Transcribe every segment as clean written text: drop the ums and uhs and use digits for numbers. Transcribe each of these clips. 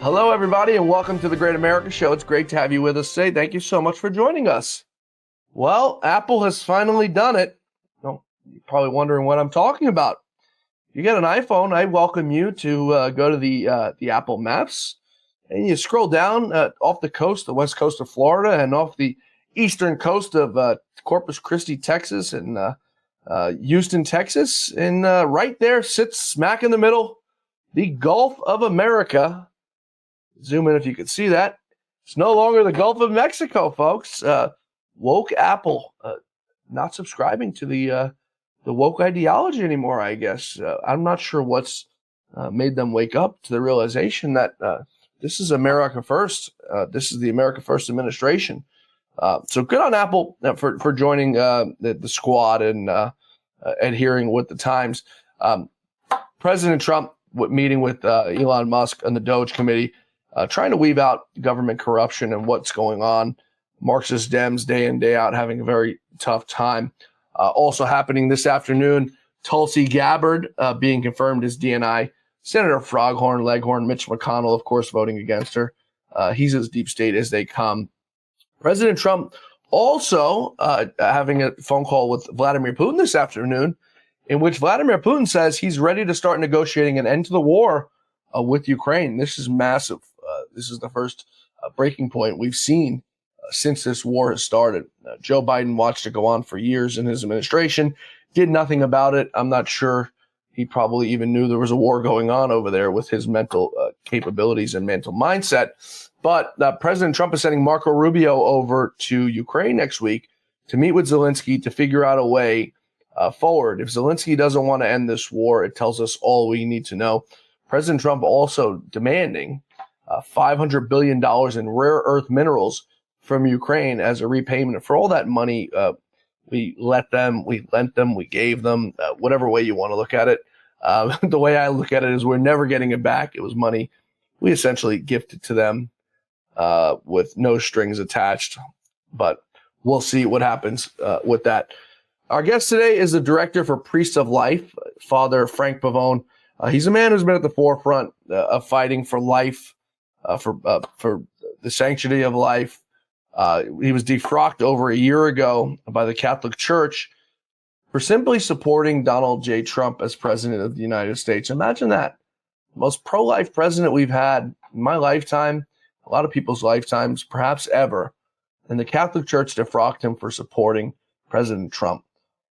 Hello, everybody, and welcome to the Great America Show. It's great to have you with us today. Thank you so much for joining us. Well, Apple has finally done it. Well, you're probably wondering what I'm talking about. If you get an iPhone, I welcome you to go to the Apple Maps, and you scroll down off the coast, the west coast of Florida, and off the eastern coast of Corpus Christi, Texas, and Houston, Texas, and right there sits smack in the middle, the Gulf of America. Zoom in if you could see that. It's no longer the Gulf of Mexico, folks. Woke Apple not subscribing to the woke ideology anymore, I guess. I'm not sure what's made them wake up to the realization that this is America first. This is the America First administration. So good on Apple for joining the squad and adhering with the times. President Trump meeting with Elon Musk on the Doge Committee, trying to weave out government corruption and what's going on. Marxist Dems day in, day out having a very tough time. Also happening this afternoon, Tulsi Gabbard being confirmed as DNI. Senator Froghorn, Leghorn, Mitch McConnell, of course, voting against her. He's as deep state as they come. President Trump also having a phone call with Vladimir Putin this afternoon, in which Vladimir Putin says he's ready to start negotiating an end to the war with Ukraine. This is massive. This is the first breaking point we've seen since this war has started. Joe Biden watched it go on for years in his administration, did nothing about it. I'm not sure he probably even knew there was a war going on over there with his mental capabilities and mental mindset. But President Trump is sending Marco Rubio over to Ukraine next week to meet with Zelensky to figure out a way forward. If Zelensky doesn't want to end this war, it tells us all we need to know. President Trump also demanding $500 billion in rare earth minerals from Ukraine as a repayment for all that money we lent them, we gave them, whatever way you want to look at it. The way I look at it is we're never getting it back. It was money we essentially gifted to them with no strings attached. But we'll see what happens with that. Our guest today is the director for Priests of Life, Father Frank Pavone. He's a man who's been at the forefront of fighting for life, for the sanctity of life. He was defrocked over a year ago by the Catholic Church for simply supporting Donald J. Trump as president of the United States. Imagine that. Most pro-life president we've had in my lifetime, a lot of people's lifetimes, perhaps ever. And the Catholic Church defrocked him for supporting President Trump.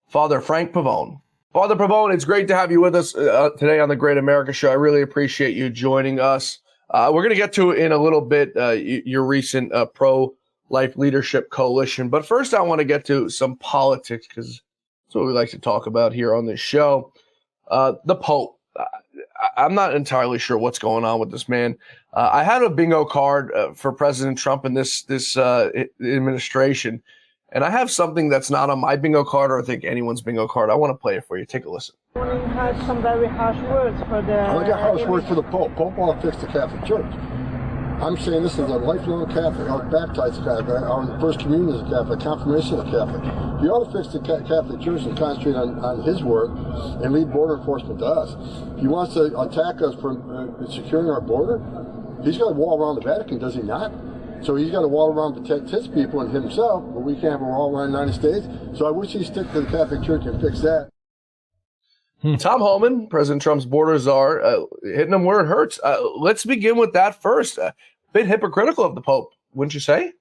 Father Frank Pavone. Father Pavone, it's great to have you with us today on the Great America Show. I really appreciate you joining us. We're going to get to in a little bit your recent pro-life leadership coalition. But first, I want to get to some politics because that's what we like to talk about here on this show. The Pope. I'm not entirely sure what's going on with this man. I had a bingo card for President Trump in this administration. And I have something that's not on my bingo card or I think anyone's bingo card. I want to play it for you. Take a listen. He has some very harsh words for the... I got harsh words for the Pope. Pope won't fix the Catholic Church. I'm saying this is a lifelong Catholic. I was baptized Catholic. I was the first communion as a Catholic, confirmation as a Catholic. He ought to fix the Catholic Church and concentrate on his work and leave border enforcement to us. He wants to attack us for securing our border. He's got a wall around the Vatican, does he not? So he's got a wall around to protect his people and himself, but we can't have a wall around the United States. So I wish he'd stick to the Catholic Church and fix that. Tom Homan, President Trump's border czar, hitting him where it hurts. Let's begin with that first. A bit hypocritical of the Pope, wouldn't you say?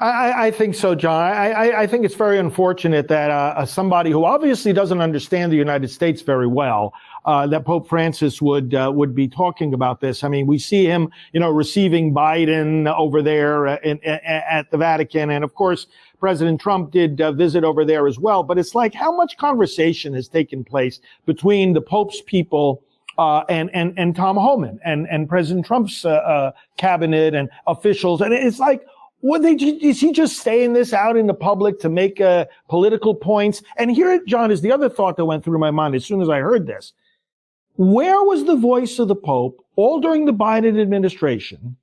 I think so, John. I think it's very unfortunate that somebody who obviously doesn't understand the United States very well, that Pope Francis would be talking about this. I mean, we see him, receiving Biden over there at the Vatican, and of course, President Trump did visit over there as well. But it's like how much conversation has taken place between the Pope's people and Tom Homan and President Trump's cabinet and officials, and it's like. Is he just saying this out in the public to make political points? And here, John, is the other thought that went through my mind as soon as I heard this. Where was the voice of the Pope all during the Biden administration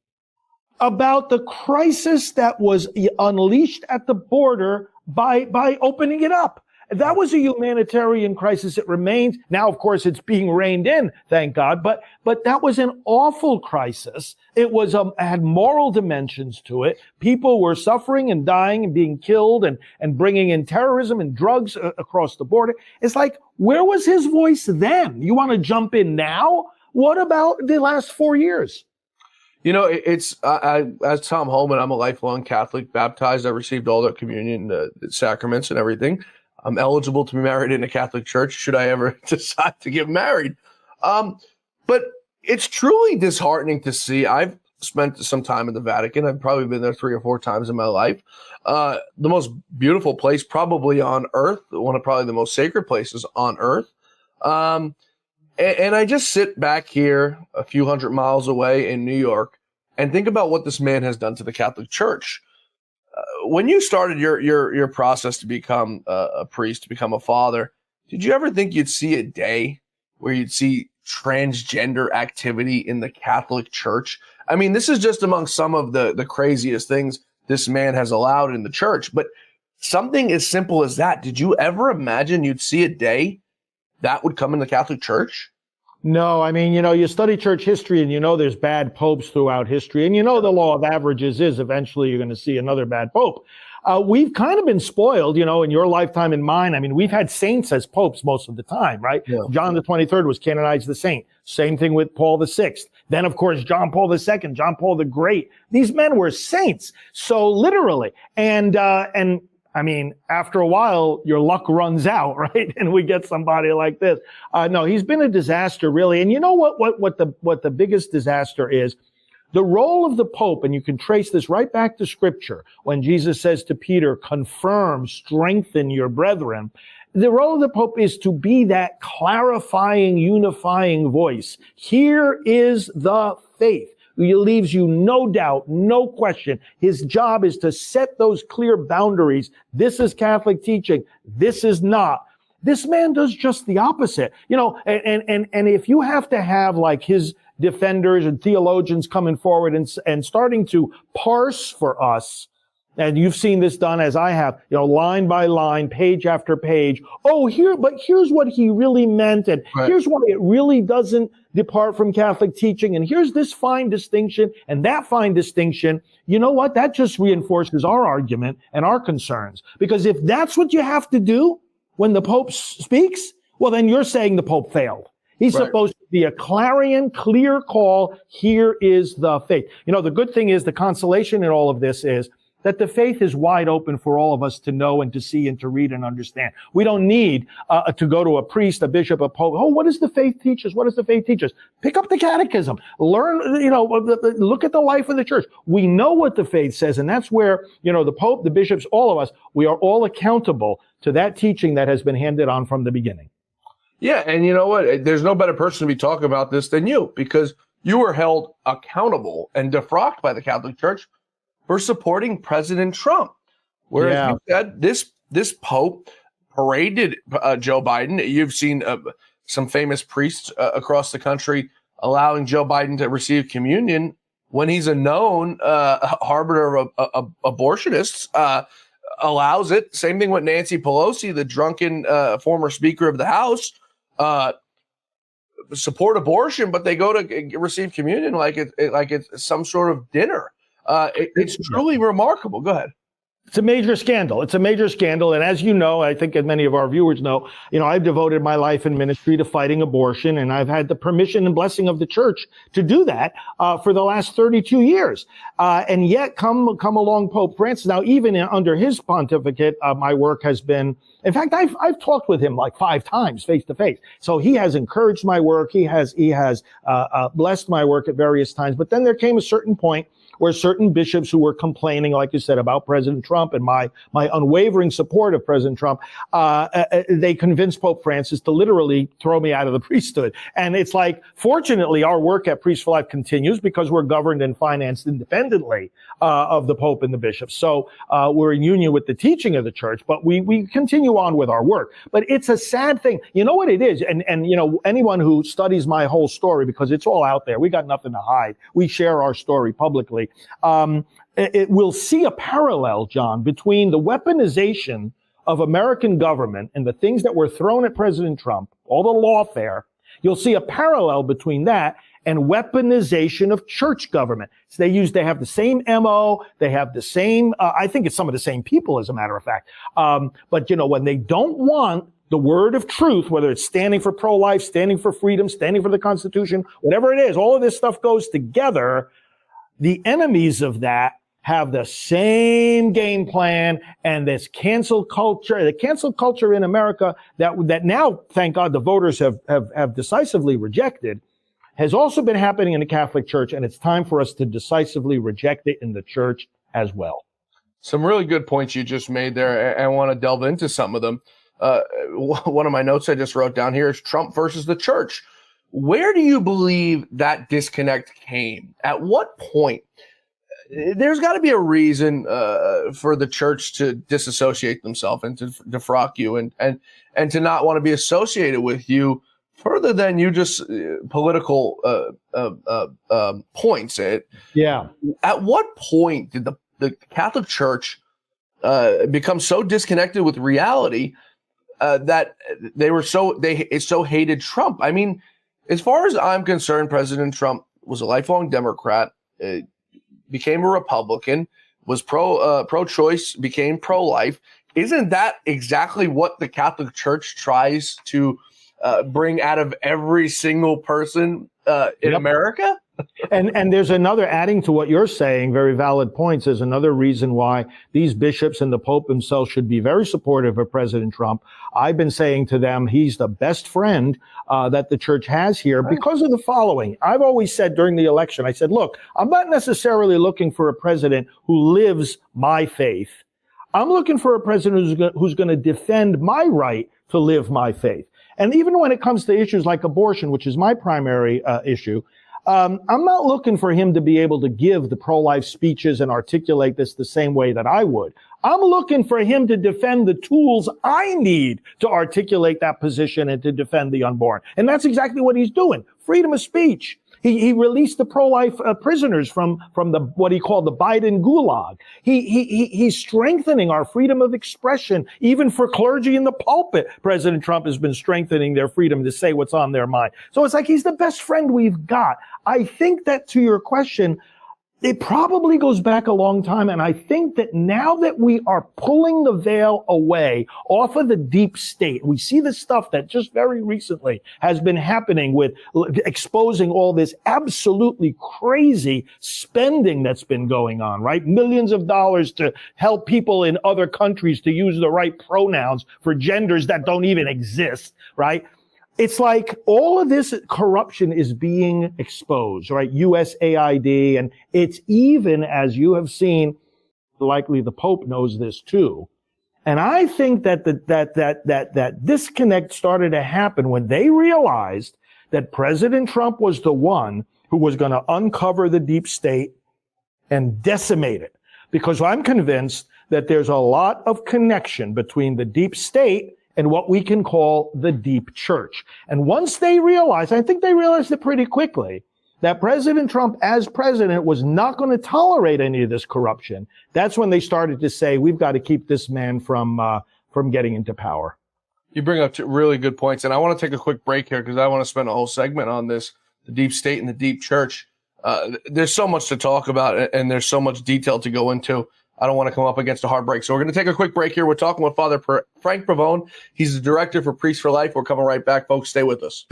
about the crisis that was unleashed at the border by opening it up? That was a humanitarian crisis. It remains. Now, of course, it's being reined in, thank God. But that was an awful crisis. It was, had moral dimensions to it. People were suffering and dying and being killed and bringing in terrorism and drugs across the border. It's like, where was his voice then? You want to jump in now? What about the last 4 years? You know, it's as Tom Holman, I'm a lifelong Catholic, baptized. I received all the communion sacraments and everything. I'm eligible to be married in a Catholic church should I ever decide to get married. But it's truly disheartening to see. I've spent some time in the Vatican. I've probably been there 3 or 4 times in my life. The most beautiful place probably on earth, one of probably the most sacred places on earth. And I just sit back here a few hundred miles away in New York and think about what this man has done to the Catholic Church. When you started your process to become a priest, to become a father, did you ever think you'd see a day where you'd see transgender activity in the Catholic Church? I mean, this is just among some of the craziest things this man has allowed in the church. But something as simple as that, did you ever imagine you'd see a day that would come in the Catholic Church? No, I mean, you study church history and there's bad popes throughout history. And the law of averages is eventually you're going to see another bad pope. We've kind of been spoiled, in your lifetime and mine. I mean, we've had saints as popes most of the time, right? Yeah. John the 23rd was canonized a saint. Same thing with Paul the 6th. Then, of course, John Paul the 2nd, John Paul the Great. These men were saints. So literally. And I mean, after a while, your luck runs out, right? And we get somebody like this. No, he's been a disaster, really. And you know what the biggest disaster is? The role of the Pope, and you can trace this right back to Scripture, when Jesus says to Peter, confirm, strengthen your brethren. The role of the Pope is to be that clarifying, unifying voice. Here is the faith. He leaves you no doubt, no question. His job is to set those clear boundaries. This is Catholic teaching. This is not. This man does just the opposite. And if you have to have like his defenders and theologians coming forward and starting to parse for us, and you've seen this done as I have, line by line, page after page. But here's what he really meant. And right. Here's why it really doesn't depart from Catholic teaching. And here's this fine distinction and that fine distinction. You know what? That just reinforces our argument and our concerns. Because if that's what you have to do when the Pope speaks, well, then you're saying the Pope failed. He's right. Supposed to be a clarion, clear call. Here is the faith. The good thing is the consolation in all of this is that the faith is wide open for all of us to know and to see and to read and understand. We don't need to go to a priest, a bishop, a pope. What does the faith teach us? What does the faith teach us? Pick up the catechism. Learn, look at the life of the church. We know what the faith says, and that's where, the Pope, the bishops, all of us, we are all accountable to that teaching that has been handed on from the beginning. Yeah, and you know what? There's no better person to be talking about this than you, because you were held accountable and defrocked by the Catholic Church for supporting President Trump. Whereas you said this Pope paraded Joe Biden. You've seen some famous priests across the country allowing Joe Biden to receive communion when he's a known harbinger of abortionists, allows it. Same thing with Nancy Pelosi, the drunken former Speaker of the House, support abortion, but they go to receive communion like it's some sort of dinner. It's truly remarkable. Go ahead. It's a major scandal. It's a major scandal. And as you know, I think as many of our viewers know, I've devoted my life in ministry to fighting abortion, and I've had the permission and blessing of the church to do that for the last 32 years. And yet come along Pope Francis. Now, even under his pontificate, my work has been, in fact, I've talked with him like 5 times face to face. So he has encouraged my work. He has blessed my work at various times. But then there came a certain point where certain bishops who were complaining, like you said, about President Trump and my unwavering support of President Trump, they convinced Pope Francis to literally throw me out of the priesthood. And it's like, fortunately, our work at Priests for Life continues because we're governed and financed independently of the Pope and the bishops. So we're in union with the teaching of the church, but we continue on with our work. But it's a sad thing. You know what it is? And anyone who studies my whole story, because it's all out there, we got nothing to hide. We share our story publicly. It will see a parallel, John, between the weaponization of American government and the things that were thrown at President Trump, all the lawfare, you'll see a parallel between that and weaponization of church government. So they have the same MO, they have the same, I think it's some of the same people, as a matter of fact. But, when they don't want the word of truth, whether it's standing for pro-life, standing for freedom, standing for the Constitution, whatever it is, all of this stuff goes together. The enemies of that have the same game plan, and this cancel culture, the cancel culture in America that now, thank God, the voters have decisively rejected, has also been happening in the Catholic Church, and it's time for us to decisively reject it in the church as well. Some really good points you just made there, and I want to delve into some of them. One of my notes I just wrote down here is Trump versus the church. Where do you believe that disconnect came? At what point? There's got to be a reason for the church to disassociate themselves and to defrock you and to not want to be associated with you further than you just political points. Yeah. At what point did the Catholic Church become so disconnected with reality that they so hated Trump? I mean, as far as I'm concerned, President Trump was a lifelong Democrat, became a Republican, was pro-choice, became pro-life. Isn't that exactly what the Catholic Church tries to bring out of every single person in America? And there's another, adding to what you're saying, very valid points. There's another reason why these bishops and the Pope himself should be very supportive of President Trump. I've been saying to them, he's the best friend that the church has here because of the following. I've always said during the election, I said, look, I'm not necessarily looking for a president who lives my faith. I'm looking for a president who's going to defend my right to live my faith. And even when it comes to issues like abortion, which is my primary issue, I'm not looking for him to be able to give the pro-life speeches and articulate this the same way that I would. I'm looking for him to defend the tools I need to articulate that position and to defend the unborn. And that's exactly what he's doing. Freedom of speech. He released the pro-life prisoners from what he called the Biden gulag. He's strengthening our freedom of expression, even for clergy in the pulpit. President Trump has been strengthening their freedom to say what's on their mind. So it's like he's the best friend we've got. I think that, to your question, it probably goes back a long time, and I think that now that we are pulling the veil away off of the deep state, we see the stuff that just very recently has been happening with exposing all this absolutely crazy spending that's been going on, right? Millions of dollars to help people in other countries to use the right pronouns for genders that don't even exist, right? It's like all of this corruption is being exposed, right? USAID, and it's even, as you have seen, likely the Pope knows this too. And I think that that disconnect started to happen when they realized that President Trump was the one who was going to uncover the deep state and decimate it. Because I'm convinced that there's a lot of connection between the deep state and what we can call the deep church. And once they realized, I think they realized it pretty quickly, that President Trump as president was not going to tolerate any of this corruption, that's when they started to say, we've got to keep this man from getting into power. You bring up two really good points, and I want to take a quick break here because I want to spend a whole segment on this, the deep state and the deep church. There's so much to talk about, and there's so much detail to go into. I don't want to come up against a hard break. So we're going to take a quick break here. We're talking with Father Frank Pavone. He's the director for Priests for Life. We're coming right back, folks. Stay with us.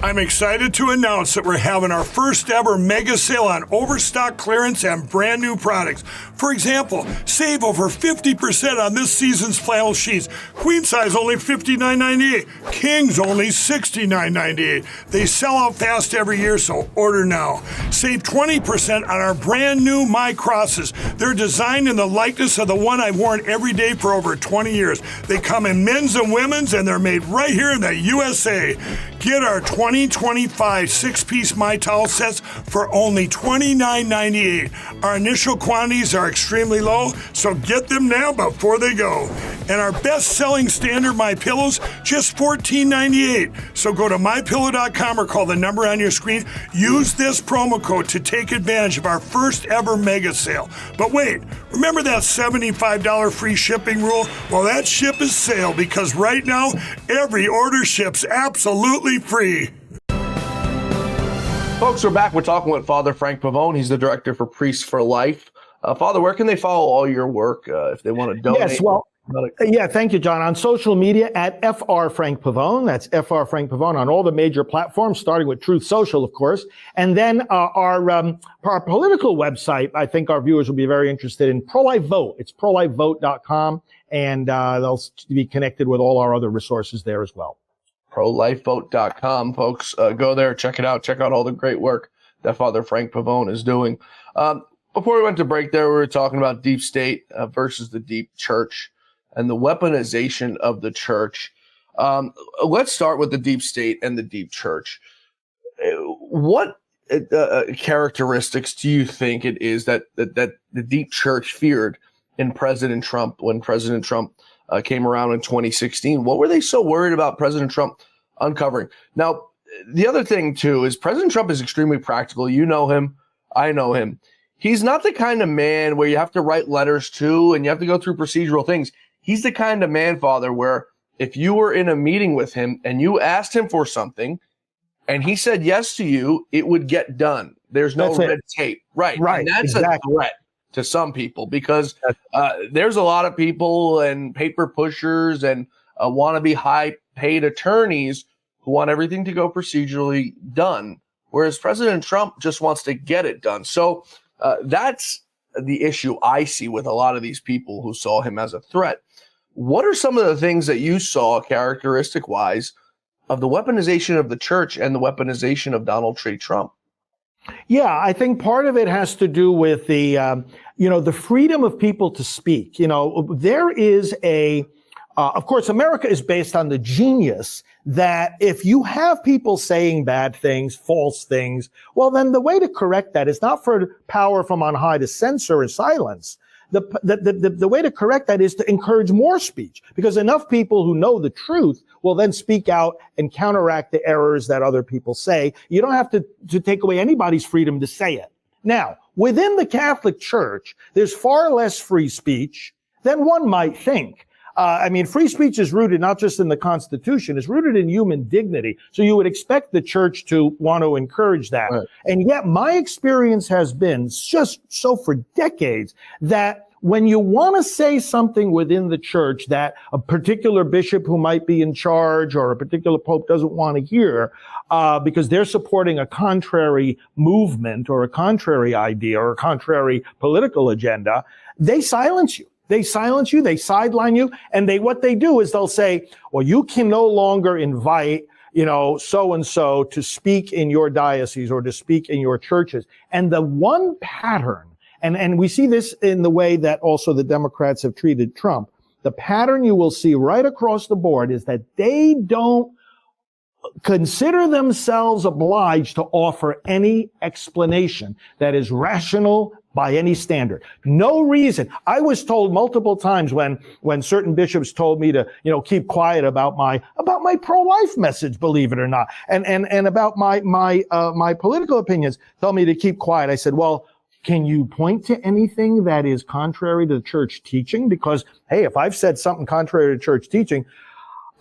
I'm excited to announce that we're having our first ever mega sale on overstock clearance and brand new products. For example, save over 50% on this season's flannel sheets. Queen size only $59.98. Kings only $69.98. They sell out fast every year, so order now. Save 20% on our brand new My Crosses. They're designed in the likeness of the one I've worn every day for over 20 years. They come in men's and women's, and they're made right here in the USA. Get our 2025 six-piece My Towel sets for only $29.98. Our initial quantities are extremely low, so get them now before they go. And our best-selling standard My Pillows, just $14.98. So go to MyPillow.com or call the number on your screen. Use this promo code to take advantage of our first ever mega sale. But wait, remember that $75 free shipping rule? Well, that ship has sailed because right now, every order ships absolutely free. Folks, we're back. We're talking with Father Frank Pavone. He's the director for Priests for Life. Father, where can they follow all your work if they want to donate? Yes, well, yeah, thank you, John. On social media at FR Frank Pavone. That's FR Frank Pavone on all the major platforms, starting with Truth Social, of course. And then our political website, I think our viewers will be very interested in Pro-Life Vote. It's prolifevote.com, and they'll be connected with all our other resources there as well. Prolifevote.com, folks. Go there, check it out. Check out all the great work that Father Frank Pavone is doing. Before we went to break there, we were talking about deep state versus the deep church and the weaponization of the church. Let's start with the deep state and the deep church. What characteristics do you think it is that the deep church feared in President Trump when President Trump came around in 2016? What were they so worried about President Trump uncovering? Now, the other thing, too, is President Trump is extremely practical. You know him. I know him. He's not the kind of man where you have to write letters to and you have to go through procedural things. He's the kind of man, Father, where if you were in a meeting with him and you asked him for something and he said yes to you, it would get done. There's no red tape. Right. And that's exactly a threat to some people because there's a lot of people and paper pushers and wannabe high-paid attorneys who want everything to go procedurally done, whereas President Trump just wants to get it done. So that's the issue I see with a lot of these people who saw him as a threat. What are some of the things that you saw characteristic-wise of the weaponization of the church and the weaponization of Donald J. Trump? Yeah, I think part of it has to do with the, the freedom of people to speak. There is of course, America is based on the genius that if you have people saying bad things, false things, well, then the way to correct that is not for power from on high to censor or silence. The way to correct that is to encourage more speech, because enough people who know the truth will then speak out and counteract the errors that other people say. You don't have to take away anybody's freedom to say it. Now, within the Catholic Church, there's far less free speech than one might think. Free speech is rooted not just in the Constitution, it's rooted in human dignity. So you would expect the church to want to encourage that. Right. And yet my experience has been just so for decades that when you want to say something within the church that a particular bishop who might be in charge or a particular pope doesn't want to hear, because they're supporting a contrary movement or a contrary idea or a contrary political agenda, they silence you. They silence you, they sideline you, and what they do is they'll say, well, you can no longer invite, so-and-so to speak in your diocese or to speak in your churches. And the one pattern, and we see this in the way that also the Democrats have treated Trump, the pattern you will see right across the board is that they don't consider themselves obliged to offer any explanation that is rational by any standard. No reason. I was told multiple times when certain bishops told me to, keep quiet about my pro-life message, believe it or not, and about my political opinions, told me to keep quiet. I said, well, can you point to anything that is contrary to the church teaching? Because, hey, if I've said something contrary to church teaching,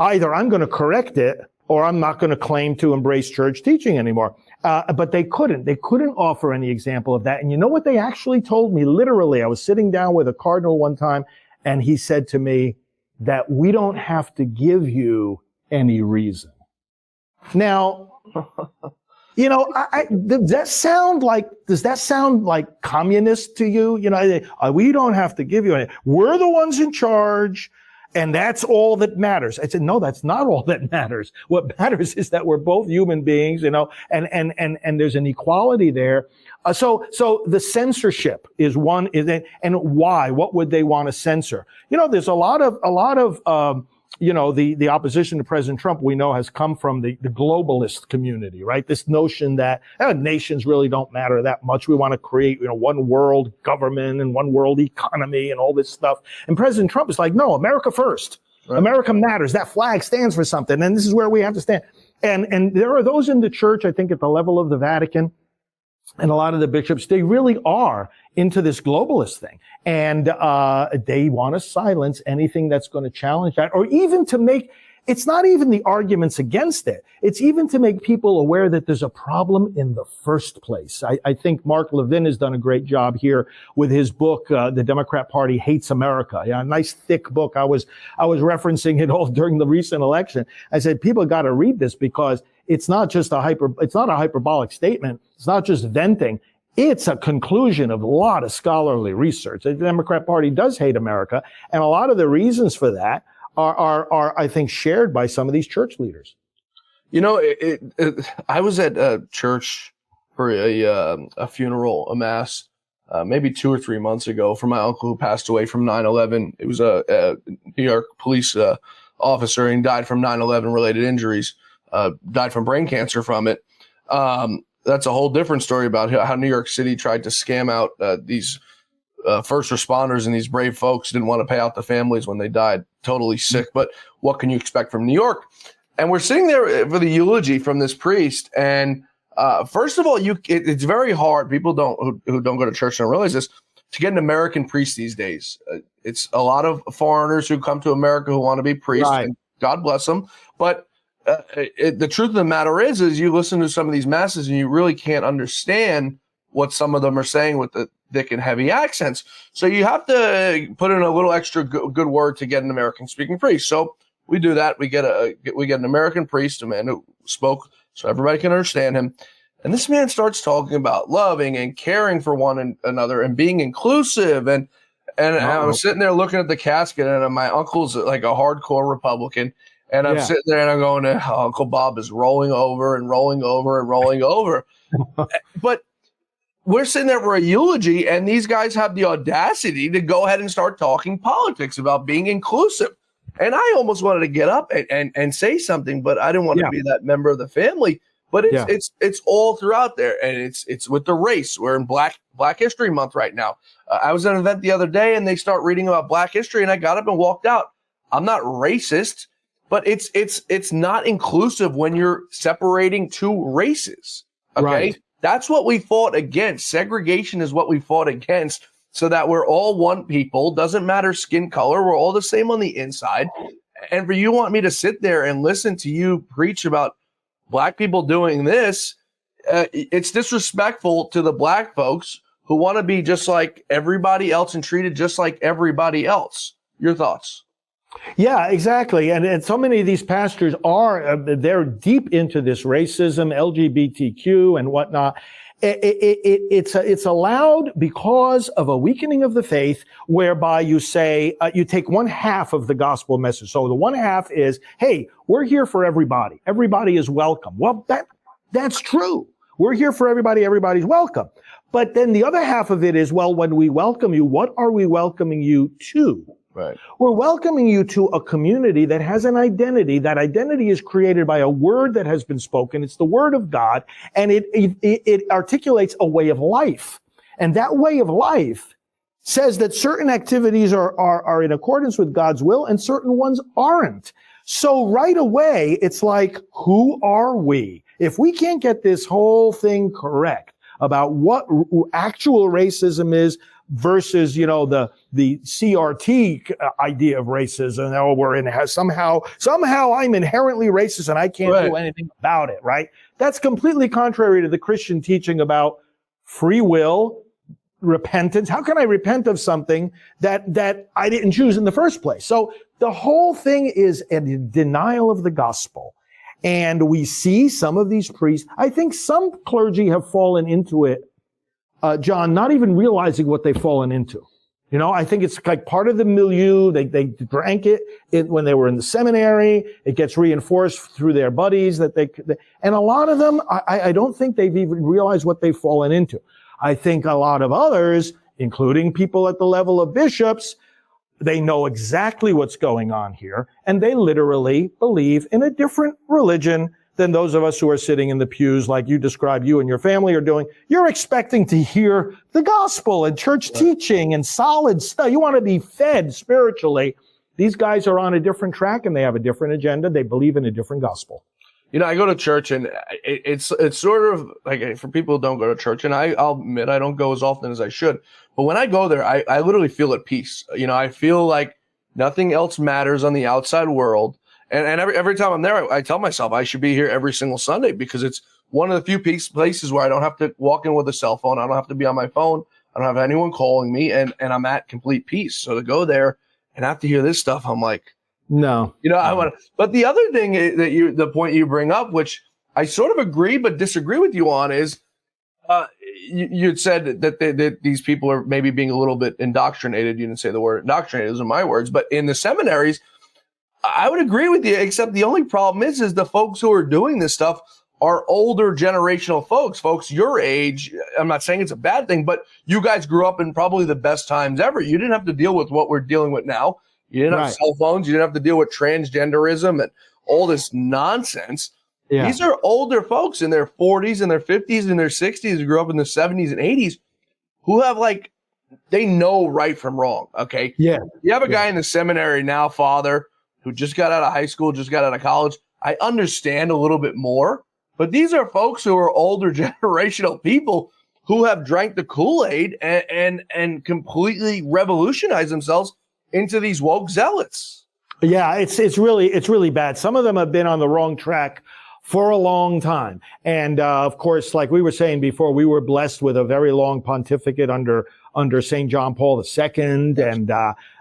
either I'm going to correct it or I'm not going to claim to embrace church teaching anymore. But they couldn't offer any example of that. And you know what they actually told me? Literally, I was sitting down with a cardinal one time and he said to me that we don't have to give you any reason. Now, does that sound like communist to you? We don't have to give you any. We're the ones in charge. And that's all that matters. I said, no, that's not all that matters. What matters is that we're both human beings, and there's an equality there. So the censorship is one, and why? What would they want to censor? There's a lot of the opposition to President Trump we know has come from the globalist community, right? This notion that nations really don't matter that much. We want to create, one world government and one world economy and all this stuff. And President Trump is like, no, America first. Right. America matters. That flag stands for something. And this is where we have to stand. And there are those in the church, I think at the level of the Vatican, and a lot of the bishops, they really are into this globalist thing. And they want to silence anything that's going to challenge that, or even to make, it's not even the arguments against it. It's even to make people aware that there's a problem in the first place. I think Mark Levin has done a great job here with his book, The Democrat Party Hates America. Yeah, a nice thick book. I was referencing it all during the recent election. I said, people got to read this because it's not just it's not a hyperbolic statement. It's not just venting. It's a conclusion of a lot of scholarly research. The Democrat Party does hate America. And a lot of the reasons for that are I think, shared by some of these church leaders. You know, I was at a church for a funeral, a mass, maybe 2 or 3 months ago for my uncle who passed away from 9/11. It was a New York police officer, and died from 9/11 related injuries, died from brain cancer from it. That's a whole different story about how New York City tried to scam out these first responders, and these brave folks didn't want to pay out the families when they died. Totally sick. But what can you expect from New York? And we're sitting there for the eulogy from this priest. And first of all, it's very hard. People who don't go to church don't realize this, to get an American priest these days. It's a lot of foreigners who come to America who want to be priests, right. And God bless them. But the truth of the matter is you listen to some of these masses and you really can't understand what some of them are saying with the thick and heavy accents. So you have to put in a little extra good word to get an American speaking priest. So we do that. We get an American priest, a man who spoke so everybody can understand him. And this man starts talking about loving and caring for one another and being inclusive. And I was sitting there looking at the casket, and my uncle's like a hardcore Republican. And I'm sitting there and I'm going, Uncle Bob is rolling over and rolling over and rolling over. But we're sitting there for a eulogy, and these guys have the audacity to go ahead and start talking politics about being inclusive. And I almost wanted to get up and say something, but I didn't want to be that member of the family. But it's all throughout there, and it's with the race. We're in Black History Month right now. I was at an event the other day, and they start reading about Black history, and I got up and walked out. I'm not racist, but it's not inclusive when you're separating two races. Okay. Right. That's what we fought against. Segregation is what we fought against, so that we're all one people. Doesn't matter skin color. We're all the same on the inside. And for you want me to sit there and listen to you preach about Black people doing this, it's disrespectful to the Black folks who want to be just like everybody else and treated just like everybody else. Your thoughts? Yeah, exactly. And so many of these pastors they're deep into this racism, LGBTQ and whatnot. It's allowed because of a weakening of the faith, whereby you say, you take one half of the gospel message. So the one half is, hey, we're here for everybody. Everybody is welcome. Well, that's true. We're here for everybody. Everybody's welcome. But then the other half of it is, well, when we welcome you, what are we welcoming you to? Right. We're welcoming you to a community that has an identity. That identity is created by a word that has been spoken. It's the word of God, and it articulates a way of life. And that way of life says that certain activities are in accordance with God's will and certain ones aren't. So right away, it's like, who are we? If we can't get this whole thing correct about what actual racism is, versus, the CRT idea of racism. Oh, somehow I'm inherently racist and I can't do anything about it, right? That's completely contrary to the Christian teaching about free will, repentance. How can I repent of something that I didn't choose in the first place? So the whole thing is a denial of the gospel. And we see some of these priests, I think some clergy have fallen into it, John, not even realizing what they've fallen into. I think it's like part of the milieu. They drank it when they were in the seminary. It gets reinforced through their buddies and a lot of them, I don't think they've even realized what they've fallen into. I think a lot of others, including people at the level of bishops, they know exactly what's going on here, and they literally believe in a different religion than those of us who are sitting in the pews like you described you and your family are doing. You're expecting to hear the gospel and church teaching and solid stuff. You want to be fed spiritually. These guys are on a different track and they have a different agenda. They believe in a different gospel. I go to church, and it's sort of like, for people who don't go to church, and I'll admit I don't go as often as I should, but when I go there, I literally feel at peace. I feel like nothing else matters on the outside world. And every time I'm there, I tell myself I should be here every single Sunday, because it's one of the few places where I don't have to walk in with a cell phone. I don't have to be on my phone. I don't have anyone calling me, and I'm at complete peace. So to go there and have to hear this stuff, I'm like, no. I want to. But the other thing the point you bring up, which I sort of agree but disagree with you on, is you'd said that these people are maybe being a little bit indoctrinated. You didn't say the word indoctrinated; those are my words. But in the seminaries, I would agree with you, except the only problem is the folks who are doing this stuff are older generational folks your age. I'm not saying it's a bad thing, but you guys grew up in probably the best times ever. You didn't have to deal with what we're dealing with now. You didn't have cell phones. You didn't have to deal with transgenderism and all this nonsense. Yeah. These are older folks in their 40s and their 50s and their 60s who grew up in the 70s and 80s who have, like, they know right from wrong, okay? Yeah. You have a guy in the seminary now, father, who just got out of high school, just got out of college. I understand a little bit more, but these are folks who are older generational people who have drank the Kool-Aid and completely revolutionized themselves into these woke zealots. Yeah, it's really bad. Some of them have been on the wrong track for a long time. And of course, like we were saying before, we were blessed with a very long pontificate under St. John Paul II. And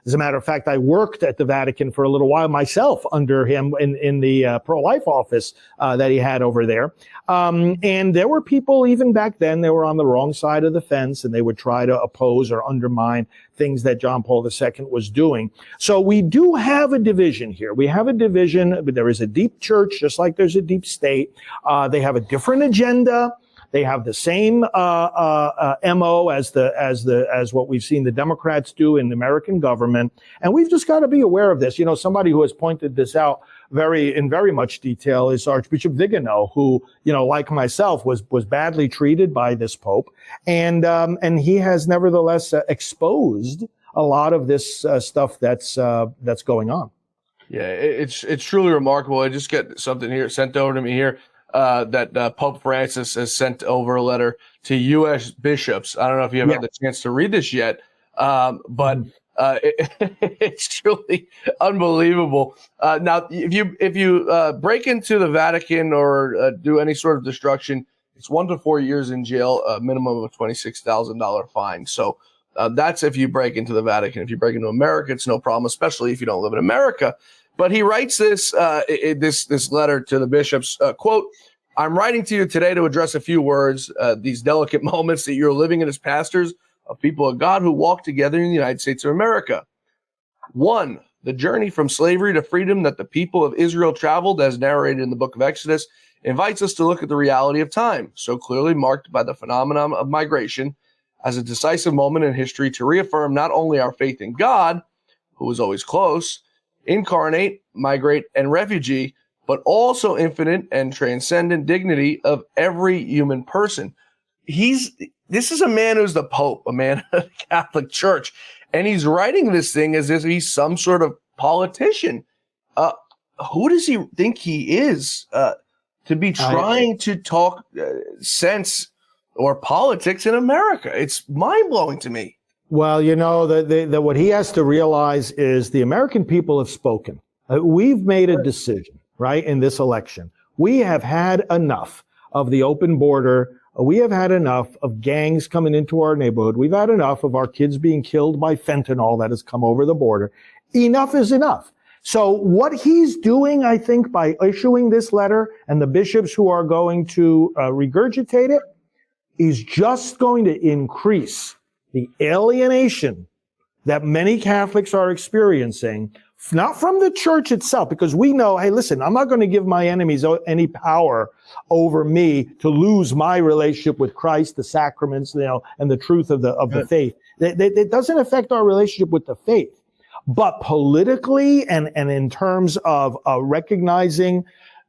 as a matter of fact, I worked at the Vatican for a little while myself under him in the pro-life office that he had over there. And there were people even back then, they were on the wrong side of the fence, and they would try to oppose or undermine things that John Paul II was doing. So we do have a division here. We have a division, but there is a deep church, just like there's a deep state. They have a different agenda. They have the same MO as what we've seen the Democrats do in the American government, and we've just got to be aware of this. Somebody who has pointed this out in very much detail is Archbishop Vigano, who, like myself, was badly treated by this Pope, and he has nevertheless exposed a lot of this stuff that's going on. Yeah, it's truly remarkable. I just get something here sent over to me here. That Pope Francis has sent over a letter to U.S. bishops. I don't know if you have had the chance to read this yet, but it's truly unbelievable. Now, if you break into the Vatican or do any sort of destruction, it's 1 to 4 years in jail, a minimum of a $26,000 fine. So that's if you break into the Vatican. If you break into America, it's no problem, especially if you don't live in America. But he writes this letter to the bishops, quote, "I'm writing to you today to address a few words, these delicate moments that you're living in as pastors of people of God who walk together in the United States of America. 1, the journey from slavery to freedom that the people of Israel traveled, as narrated in the book of Exodus, invites us to look at the reality of time, so clearly marked by the phenomenon of migration, as a decisive moment in history to reaffirm not only our faith in God, who is always close, incarnate, migrate, and refugee, but also infinite and transcendent dignity of every human person." This is a man who's the Pope, a man of the Catholic Church, and he's writing this thing as if he's some sort of politician. Who does he think he is to be trying to talk sense or politics in America? It's mind-blowing to me. Well, what he has to realize is the American people have spoken. We've made a decision, right, in this election. We have had enough of the open border. We have had enough of gangs coming into our neighborhood. We've had enough of our kids being killed by fentanyl that has come over the border. Enough is enough. So what he's doing, I think, by issuing this letter, and the bishops who are going to regurgitate it, is just going to increase the alienation that many Catholics are experiencing, not from the church itself, because we know, hey, listen, I'm not going to give my enemies any power over me to lose my relationship with Christ, the sacraments, and the truth of the faith. It doesn't affect our relationship with the faith. But politically and in terms of recognizing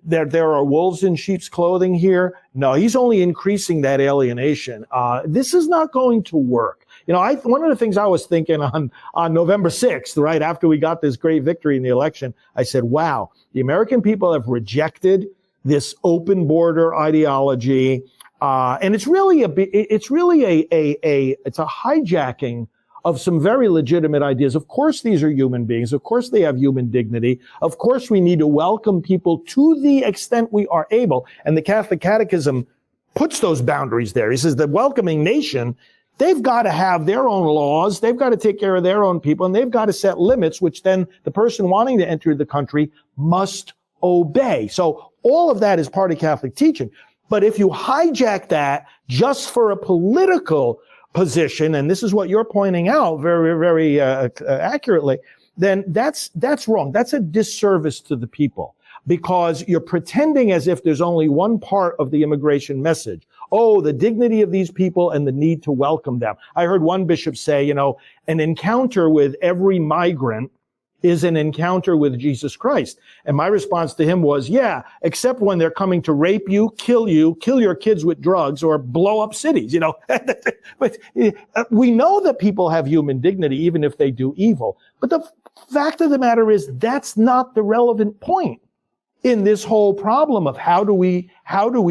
that there are wolves in sheep's clothing here, no, he's only increasing that alienation. This is not going to work. One of the things I was thinking on November 6th, right after we got this great victory in the election, I said, wow, the American people have rejected this open border ideology. And it's really a hijacking of some very legitimate ideas. Of course, these are human beings. Of course, they have human dignity. Of course, we need to welcome people to the extent we are able. And the Catholic Catechism puts those boundaries there. He says the welcoming nation, they've got to have their own laws. They've got to take care of their own people, and they've got to set limits, which then the person wanting to enter the country must obey. So all of that is part of Catholic teaching. But if you hijack that just for a political position, and this is what you're pointing out very, very accurately, then that's wrong. That's a disservice to the people, because you're pretending as if there's only one part of the immigration message. Oh, the dignity of these people and the need to welcome them. I heard one bishop say, an encounter with every migrant is an encounter with Jesus Christ. And my response to him was, yeah, except when they're coming to rape you, kill your kids with drugs, or blow up cities, But we know that people have human dignity, even if they do evil. But the fact of the matter is, that's not the relevant point in this whole problem of how do we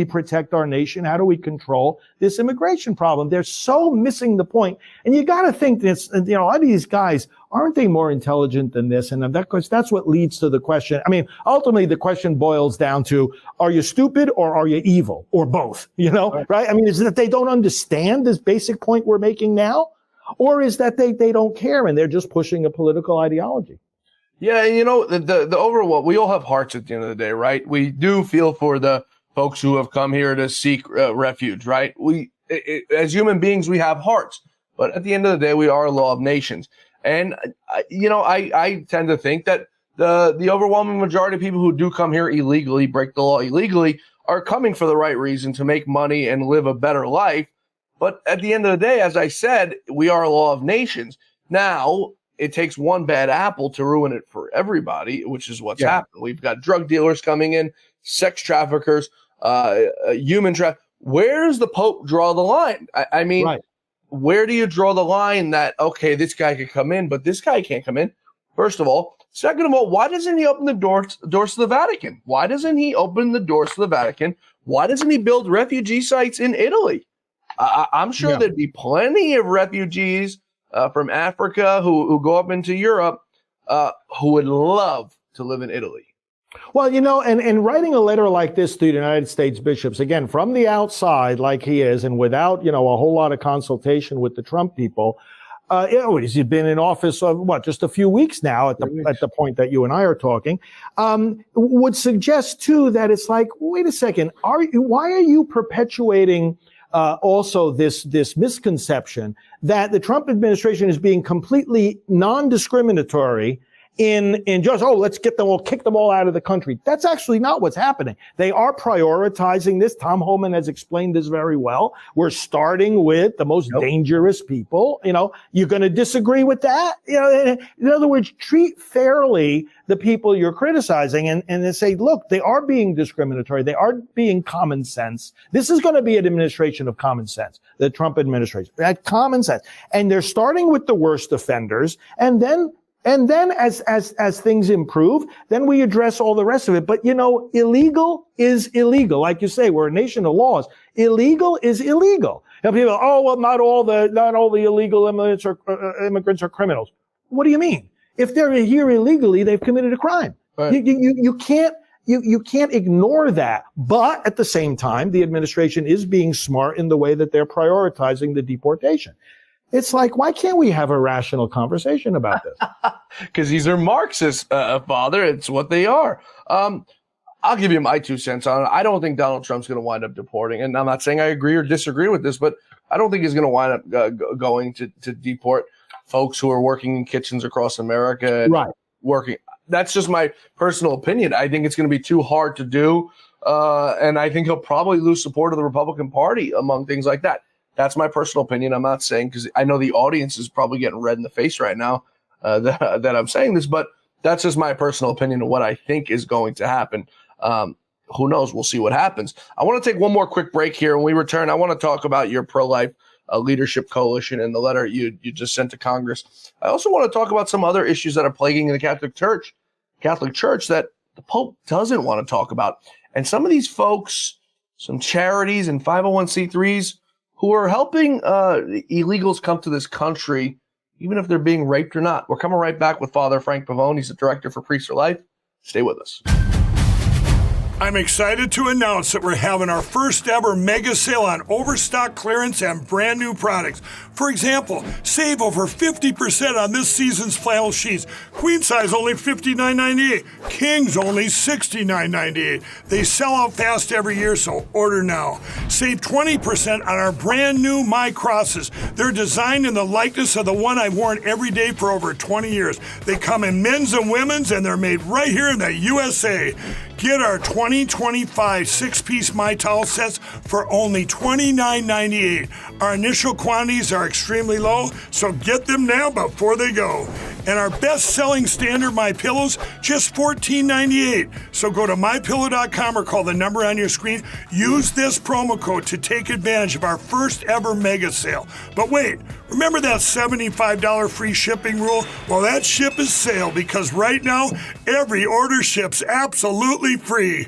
protect our nation? How do we control this immigration problem? They're so missing the point. And you got to think this, a lot of these guys, aren't they more intelligent than this? And that's what leads to the question. I mean, ultimately the question boils down to, are you stupid or are you evil, or both, right? I mean, is it that they don't understand this basic point we're making now? Or is that they don't care and they're just pushing a political ideology? Yeah, the overall, we all have hearts at the end of the day, right? We do feel for the folks who have come here to seek refuge, right? As human beings, we have hearts, but at the end of the day, we are a law of nations. And, I tend to think that the overwhelming majority of people who do come here illegally, break the law illegally, are coming for the right reason, to make money and live a better life. But at the end of the day, as I said, we are a law of nations. Now, it takes one bad apple to ruin it for everybody, which is what's happened. We've got drug dealers coming in, sex traffickers, human trafficking. Where does the Pope draw the line? I mean, right. Where do you draw the line that, okay, this guy could come in, but this guy can't come in? First of all. Second of all, why doesn't he open the doors to the Vatican? Why doesn't he open the doors to the Vatican? Why doesn't he build refugee sites in Italy? I'm sure there'd be plenty of refugees from Africa who go up into Europe who would love to live in Italy. Well, and writing a letter like this to the United States bishops, again, from the outside, like he is, and without, a whole lot of consultation with the Trump people, he's been in office just a few weeks now at the point that you and I are talking, would suggest too that it's like, wait a second, why are you perpetuating also this misconception that the Trump administration is being completely non-discriminatory in just, let's kick them all out of the country. That's actually not what's happening. They are prioritizing this. Tom Homan has explained this very well. We're starting with the most dangerous people. You're going to disagree with that? In other words, treat fairly the people you're criticizing and they say, look, they are being discriminatory. They are being common sense. This is going to be an administration of common sense, the Trump administration. Common sense. And they're starting with the worst offenders, and then as things improve, then we address all the rest of it. But, illegal is illegal. Like you say, we're a nation of laws. Illegal is illegal. People, not all the illegal immigrants are criminals. What do you mean? If they're here illegally, they've committed a crime. Right. You can't ignore that. But at the same time, the administration is being smart in the way that they're prioritizing the deportation. It's like, why can't we have a rational conversation about this? Because these are Marxists, Father. It's what they are. I'll give you my 2 cents on it. I don't think Donald Trump's going to wind up deporting. And I'm not saying I agree or disagree with this, but I don't think he's going to wind up going to deport folks who are working in kitchens across America. And working. That's just my personal opinion. I think it's going to be too hard to do. And I think he'll probably lose support of the Republican Party among things like that. That's my personal opinion. I'm not saying, because I know the audience is probably getting red in the face right now that I'm saying this, but that's just my personal opinion of what I think is going to happen. Who knows? We'll see what happens. I want to take one more quick break here. When we return, I want to talk about your pro-life leadership coalition and the letter you just sent to Congress. I also want to talk about some other issues that are plaguing the Catholic Church that the Pope doesn't want to talk about. And some of these folks, some charities and 501c3s who are helping illegals come to this country, even if they're being raped or not. We're coming right back with Father Frank Pavone. He's the director for Priests for Life. Stay with us. I'm excited to announce that we're having our first ever mega sale on overstock clearance and brand new products. For example, save over 50% on this season's flannel sheets. Queen size only $59.98. Kings only $69.98. They sell out fast every year, so order now. Save 20% on our brand new My Crosses. They're designed in the likeness of the one I've worn every day for over 20 years. They come in men's and women's, and they're made right here in the USA. Get our 2025 six-piece My Towel sets for only $29.98. Our initial quantities are extremely low, so get them now before they go. And our best-selling standard My Pillows, just $14.98. So go to mypillow.com or call the number on your screen. Use this promo code to take advantage of our first ever mega sale. But wait, remember that $75 free shipping rule? Well, that ship is sailed because right now, every order ships absolutely free.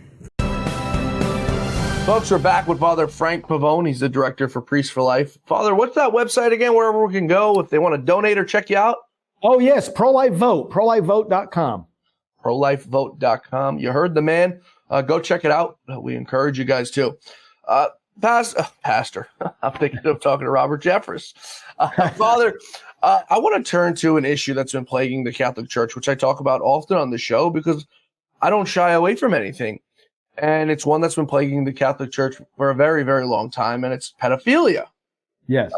Folks, we're back with Father Frank Pavone. He's the director for Priests for Life. Father, what's that website again, where everyone can go if they want to donate or check you out? Oh, yes, Pro-Life Vote, prolifevote.com. Prolifevote.com. You heard the man. Go check it out. We encourage you guys to. Pastor, I'm thinking of talking to Robert Jeffress. Father, I want to turn to an issue that's been plaguing the Catholic Church, which I talk about often on the show because I don't shy away from anything. And it's one that's been plaguing the Catholic Church for a very, very long time, and it's pedophilia. Yes.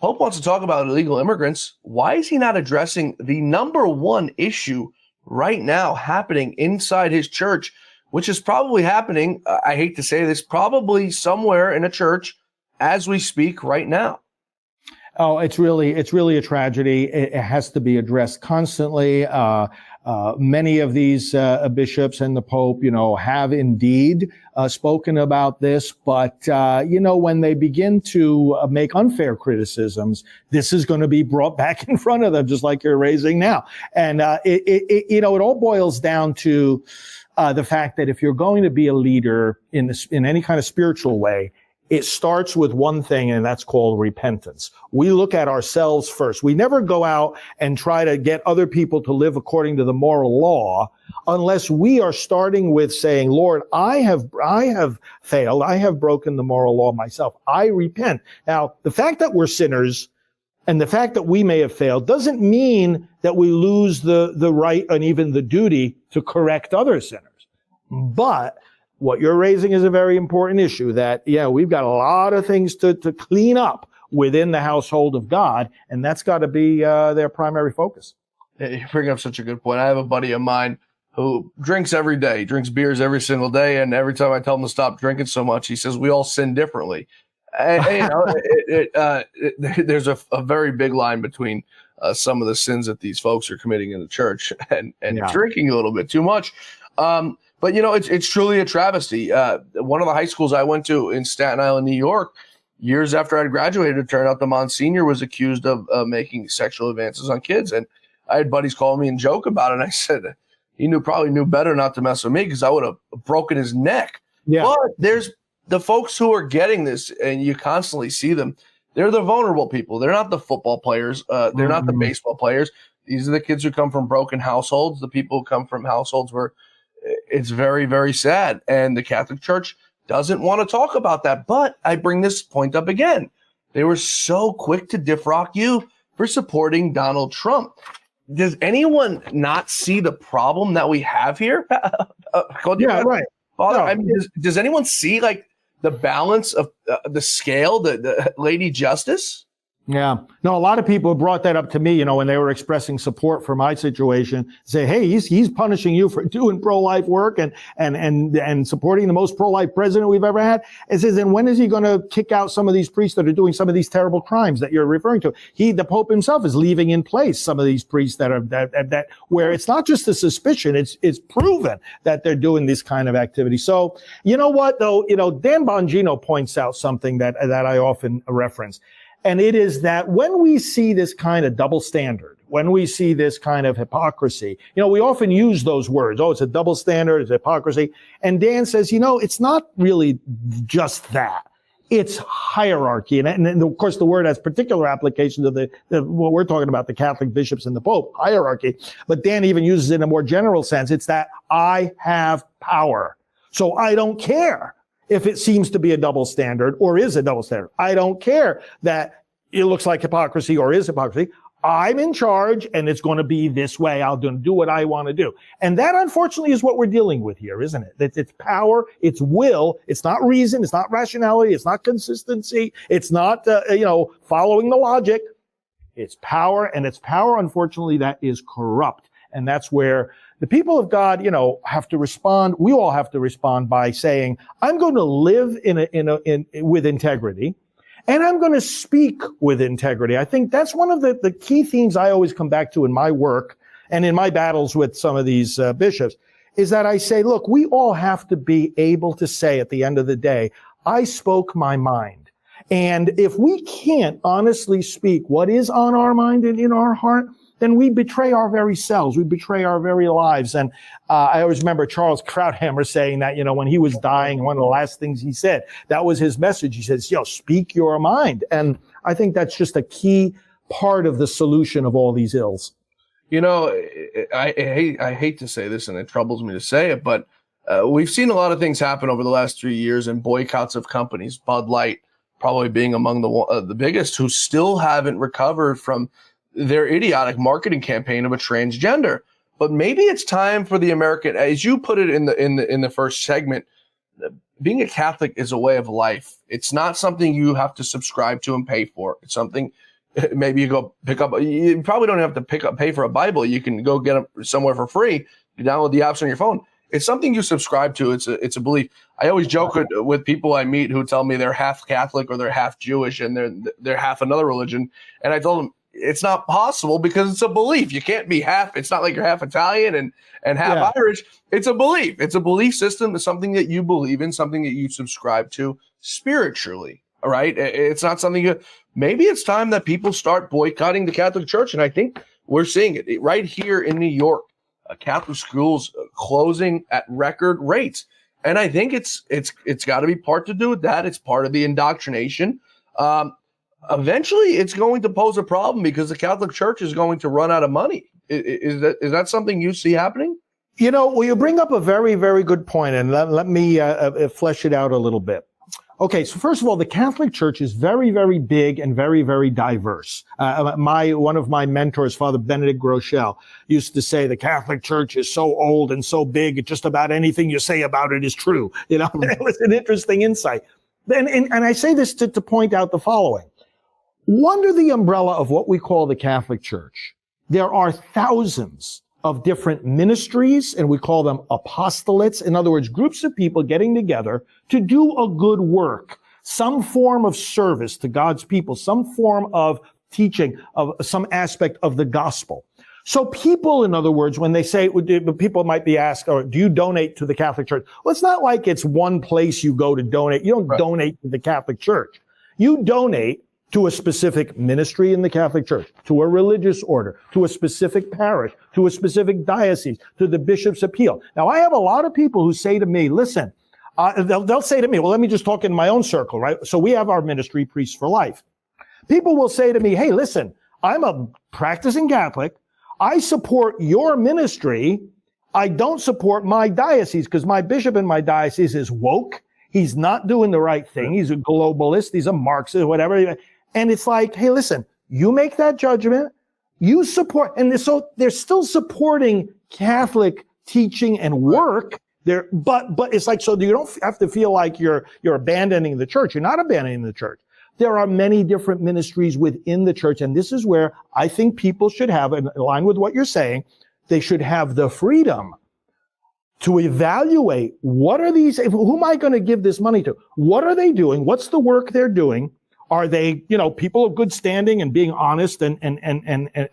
Pope wants to talk about illegal immigrants. Why is he not addressing the number one issue right now happening inside his church, which is probably happening, I hate to say this, probably somewhere in a church as we speak right now? Oh, it's really a tragedy. It has to be addressed constantly. Many of these bishops and the Pope, have indeed spoken about this. But, when they begin to make unfair criticisms, this is going to be brought back in front of them, just like you're raising now. And it all boils down to the fact that if you're going to be a leader in any kind of spiritual way, it starts with one thing, and that's called repentance. We look at ourselves first. We never go out and try to get other people to live according to the moral law unless we are starting with saying, Lord, I have failed. I have broken the moral law myself. I repent. Now, the fact that we're sinners and the fact that we may have failed doesn't mean that we lose the right and even the duty to correct other sinners. But what you're raising is a very important issue that, we've got a lot of things to clean up within the household of God, and that's got to be their primary focus. You bring up such a good point. I have a buddy of mine who drinks every day, drinks beers every single day, and every time I tell him to stop drinking so much, he says, we all sin differently. And, there's a very big line between some of the sins that these folks are committing in the church and drinking a little bit too much. But, it's truly a travesty. One of the high schools I went to in Staten Island, New York, years after I'd graduated, it turned out the Monsignor was accused of making sexual advances on kids. And I had buddies call me and joke about it. And I said, he probably knew better not to mess with me because I would have broken his neck. Yeah. But there's the folks who are getting this, and you constantly see them. They're the vulnerable people. They're not the football players. They're not the baseball players. These are the kids who come from broken households, the people who come from households where it's very, very sad. And the Catholic Church doesn't want to talk about that. But I bring this point up again. They were so quick to defrock you for supporting Donald Trump. Does anyone not see the problem that we have here? Right. Father, No. I mean, does anyone see the balance of the scale, the Lady Justice? Yeah. No, a lot of people brought that up to me, when they were expressing support for my situation, say, hey, he's punishing you for doing pro-life work and supporting the most pro-life president we've ever had. It says, and when is he going to kick out some of these priests that are doing some of these terrible crimes that you're referring to? The Pope himself is leaving in place some of these priests that where it's not just a suspicion, it's proven that they're doing this kind of activity. So, you know what though, Dan Bongino points out something that I often reference. And it is that when we see this kind of double standard, when we see this kind of hypocrisy, we often use those words. Oh, it's a double standard, it's hypocrisy. And Dan says, it's not really just that. It's hierarchy. And of course, the word has particular application to what we're talking about, the Catholic bishops and the Pope, hierarchy. But Dan even uses it in a more general sense. It's that I have power. So I don't care if it seems to be a double standard or is a double standard. I don't care that it looks like hypocrisy or is hypocrisy. I'm in charge and it's going to be this way. I'll do what I want to do. And that, unfortunately, is what we're dealing with here, isn't it? It's power, it's will, it's not reason, it's not rationality, it's not consistency, it's not, following the logic. It's power, and it's power, unfortunately, that is corrupt. And that's where the people of God, have to respond. We all have to respond by saying, I'm going to live with integrity. And I'm going to speak with integrity. I think that's one of the key themes I always come back to in my work and in my battles with some of these bishops, is that I say, look, we all have to be able to say at the end of the day, I spoke my mind. And if we can't honestly speak what is on our mind and in our heart, then we betray our very selves. We betray our very lives. And I always remember Charles Krauthammer saying that, when he was dying, one of the last things he said, that was his message. He says, speak your mind. And I think that's just a key part of the solution of all these ills. I hate to say this, and it troubles me to say it, but we've seen a lot of things happen over the last 3 years and boycotts of companies, Bud Light probably being among the biggest, who still haven't recovered from their idiotic marketing campaign of a transgender. But maybe it's time for the American, as you put it in the first segment, being a Catholic is a way of life. It's not something you have to subscribe to and pay for. It's something maybe you go pick up. You probably don't have to pay for a Bible. You can go get it somewhere for free. You download the apps on your phone. It's something you subscribe to. It's a belief. I always joke with people I meet who tell me they're half Catholic or they're half Jewish and they're half another religion. And I told them, it's not possible because it's a belief. You can't be half. It's not like you're half Italian and half Irish. It's a belief. It's a belief system. It's something that you believe in, something that you subscribe to spiritually. All right. It's not something maybe it's time that people start boycotting the Catholic Church. And I think we're seeing it right here in New York. Catholic schools closing at record rates. And I think it's got to be part to do with that. It's part of the indoctrination. Eventually, it's going to pose a problem because the Catholic Church is going to run out of money. Is that something you see happening? Well, you bring up a very, very good point, and let me flesh it out a little bit. Okay, so first of all, the Catholic Church is very, very big and very, very diverse. One of my mentors, Father Benedict Groeschel, used to say the Catholic Church is so old and so big, just about anything you say about it is true. It was an interesting insight. And I say this to point out the following. Under the umbrella of what we call the Catholic Church, there are thousands of different ministries, and we call them apostolates. In other words, groups of people getting together to do a good work, some form of service to God's people, some form of teaching of some aspect of the gospel. So people, in other words, when they say, people might be asked, or do you donate to the Catholic Church? Well, it's not like it's one place you go to donate. You don't donate to the Catholic Church. You donate to a specific ministry in the Catholic Church, to a religious order, to a specific parish, to a specific diocese, to the bishop's appeal. Now, I have a lot of people who say to me, listen, they'll say to me, well, let me just talk in my own circle, right? So we have our ministry, Priests for Life. People will say to me, hey, listen, I'm a practicing Catholic. I support your ministry. I don't support my diocese because my bishop in my diocese is woke. He's not doing the right thing. He's a globalist. He's a Marxist, whatever. And it's like, hey, listen, you make that judgment. You support, and so they're still supporting Catholic teaching and work there, but it's like, so you don't have to feel like you're abandoning the church. You're not abandoning the church. There are many different ministries within the church, and this is where I think people should have, in line with what you're saying, they should have the freedom to evaluate what are these, who am I going to give this money to? What are they doing? What's the work they're doing? Are they, people of good standing and being honest and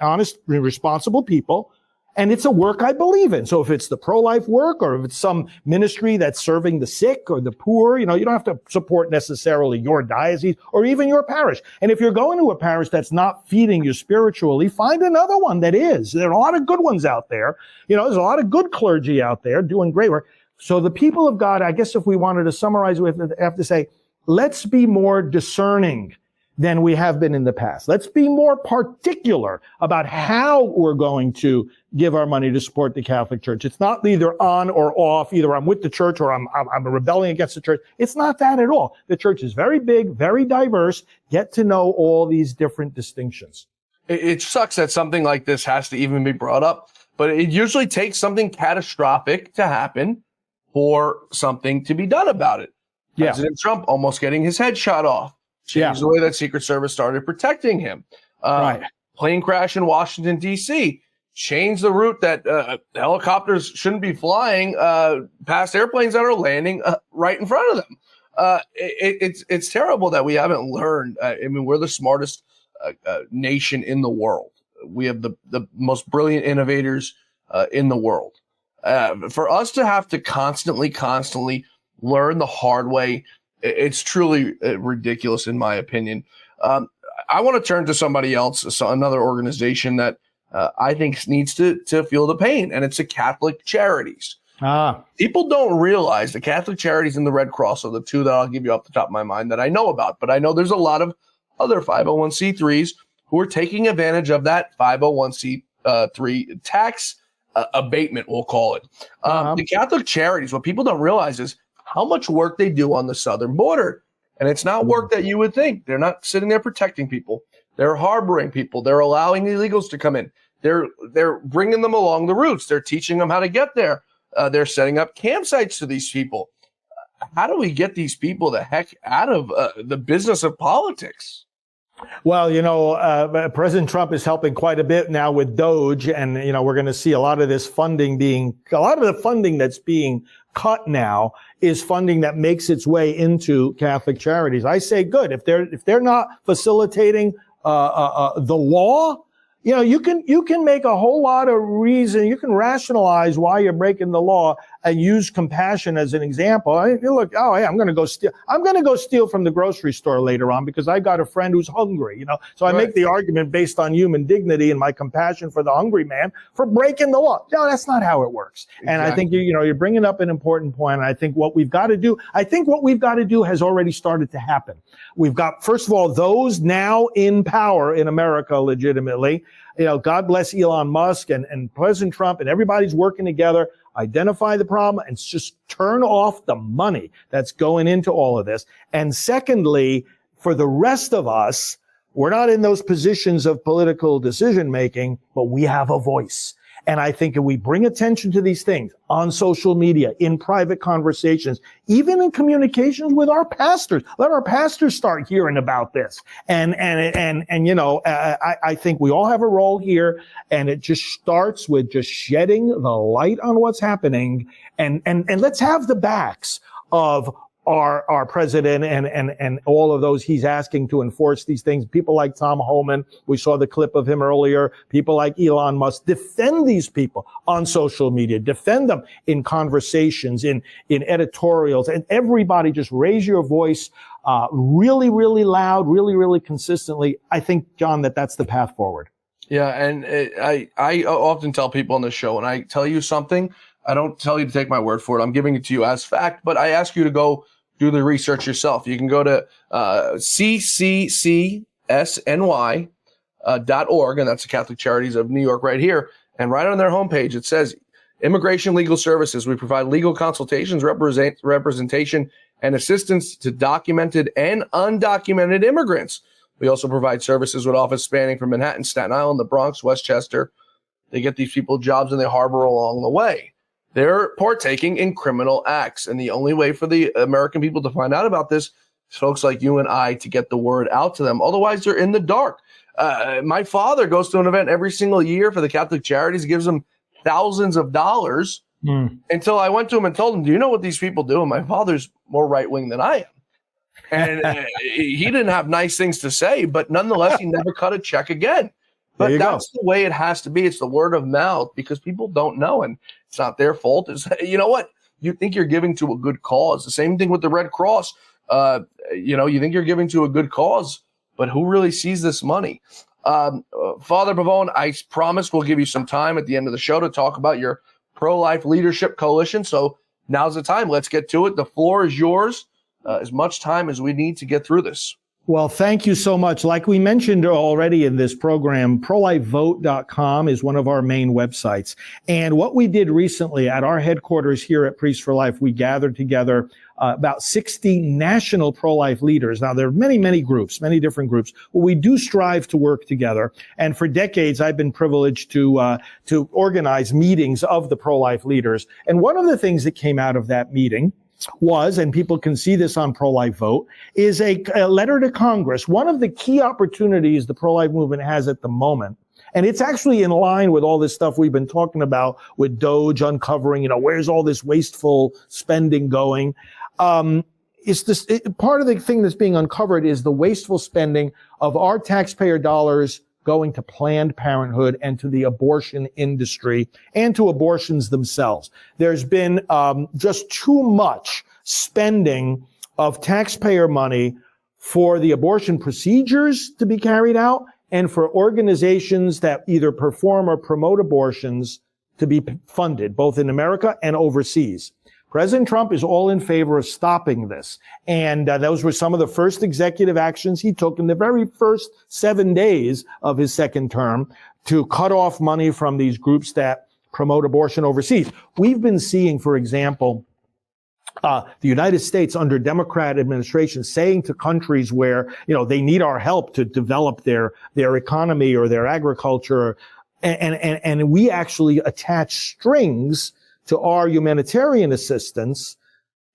honest, responsible people? And it's a work I believe in. So if it's the pro-life work or if it's some ministry that's serving the sick or the poor, you don't have to support necessarily your diocese or even your parish. And if you're going to a parish that's not feeding you spiritually, find another one that is. There are a lot of good ones out there. There's a lot of good clergy out there doing great work. So the people of God, I guess if we wanted to summarize, we have to say, let's be more discerning than we have been in the past. Let's be more particular about how we're going to give our money to support the Catholic Church. It's not either on or off. Either I'm with the church or I'm rebelling against the church. It's not that at all. The church is very big, very diverse. Get to know all these different distinctions. It sucks that something like this has to even be brought up, but it usually takes something catastrophic to happen for something to be done about it. Yeah. President Trump almost getting his head shot off. Changed the way that Secret Service started protecting him. Right. Plane crash in Washington, D.C. Changed the route that helicopters shouldn't be flying past airplanes that are landing right in front of them. It's terrible that we haven't learned. We're the smartest nation in the world. We have the most brilliant innovators in the world. For us to have to constantly learn the hard way, it's truly ridiculous, in my opinion. I want to turn to somebody else, another organization that I think needs to feel the pain, and it's the Catholic Charities. People don't realize the Catholic Charities and the Red Cross are the two that I'll give you off the top of my mind that I know about. But I know there's a lot of other 501c3s who are taking advantage of that 501c3 tax abatement, we'll call it. The Catholic Charities, what people don't realize is how much work they do on the southern border. And it's not work that you would think. They're not sitting there protecting people. They're harboring people. They're allowing illegals to come in. They're bringing them along the routes. They're teaching them how to get there. They're setting up campsites for these people. How do we get these people the heck out of the business of politics? Well, President Trump is helping quite a bit now with Doge, and we're going to see a lot of this funding a lot of the funding that's being cut now is funding that makes its way into Catholic Charities. I say good. If they're not facilitating the law, you can make a whole lot of reason. You can rationalize why you're breaking the law and use compassion as an example. Look, I'm going to go steal. I'm going to go steal from the grocery store later on because I got a friend who's hungry. So I make the argument based on human dignity and my compassion for the hungry man for breaking the law. No, that's not how it works. Exactly. And I think you're bringing up an important point. And I think what we've got to do has already started to happen. We've got, first of all, those now in power in America legitimately. God bless Elon Musk and President Trump, and everybody's working together, identify the problem, and just turn off the money that's going into all of this. And secondly, for the rest of us, we're not in those positions of political decision making, but we have a voice. And I think if we bring attention to these things on social media, in private conversations, even in communications with our pastors, let our pastors start hearing about this. I think we all have a role here, and it just starts with just shedding the light on what's happening, and let's have the backs of our president and all of those he's asking to enforce these things. People like Tom Homan, we saw the clip of him earlier. People like Elon Musk, defend these people on social media, defend them in conversations, in editorials, and everybody just raise your voice really, really loud, really, really consistently. I think, John, that's the path forward. Yeah, and I often tell people on the show, when I tell you something, I don't tell you to take my word for it. I'm giving it to you as fact, but I ask you to go do the research yourself. You can go to cccSNY.org, and that's the Catholic Charities of New York right here. And right on their homepage, it says, Immigration Legal Services. We provide legal consultations, representation, and assistance to documented and undocumented immigrants. We also provide services with office spanning from Manhattan, Staten Island, the Bronx, Westchester. They get these people jobs and they harbor along the way. They're partaking in criminal acts. And the only way for the American people to find out about this is folks like you and I to get the word out to them. Otherwise, they're in the dark. My father goes to an event every single year for the Catholic Charities, gives them thousands of dollars until I went to him and told him, do you know what these people do? And my father's more right-wing than I am. And he didn't have nice things to say, but nonetheless, he never cut a check again. But you that's the way it has to be. It's the word of mouth because people don't know, and it's not their fault. It's, you know what? You think you're giving to a good cause. The same thing with the Red Cross. You think you're giving to a good cause, but who really sees this money? Father Pavone, I promised we'll give you some time at the end of the show to talk about your pro-life leadership coalition. So now's the time. Let's get to it. The floor is yours. As much time as we need to get through this. Well, thank you so much. Like we mentioned already in this program, prolifevote.com is one of our main websites. And what we did recently at our headquarters here at Priests for Life, we gathered together about 60 national pro-life leaders. Now, there are many, many groups, many different groups. Well, we do strive to work together. And for decades, I've been privileged to organize meetings of the pro-life leaders. And one of the things that came out of that meeting was, and people can see this on Pro-Life Vote, is a letter to Congress. One of the key opportunities the pro-life movement has at the moment, and it's actually in line with all this stuff we've been talking about with Doge uncovering, where's all this wasteful spending going? Part of the thing that's being uncovered is the wasteful spending of our taxpayer dollars going to Planned Parenthood and to the abortion industry and to abortions themselves. There's been just too much spending of taxpayer money for the abortion procedures to be carried out and for organizations that either perform or promote abortions to be funded, both in America and overseas. President Trump is all in favor of stopping this. And those were some of the first executive actions he took in the very first 7 days of his second term to cut off money from these groups that promote abortion overseas. We've been seeing, for example, the United States under Democrat administration saying to countries where, they need our help to develop their economy or their agriculture. And we actually attach strings to our humanitarian assistance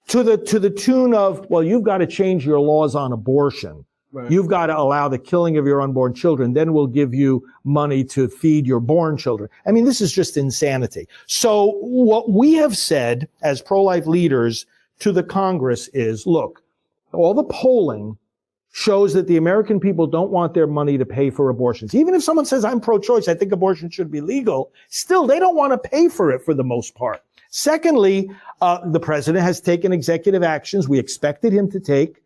to the tune of, well, you've got to change your laws on abortion. Right. You've got to allow the killing of your unborn children. Then we'll give you money to feed your born children. I mean, this is just insanity. So what we have said as pro-life leaders to the Congress is, look, all the polling shows that the American people don't want their money to pay for abortions. Even if someone says, I'm pro-choice, I think abortion should be legal, still, they don't want to pay for it for the most part. Secondly, the president has taken executive actions we expected him to take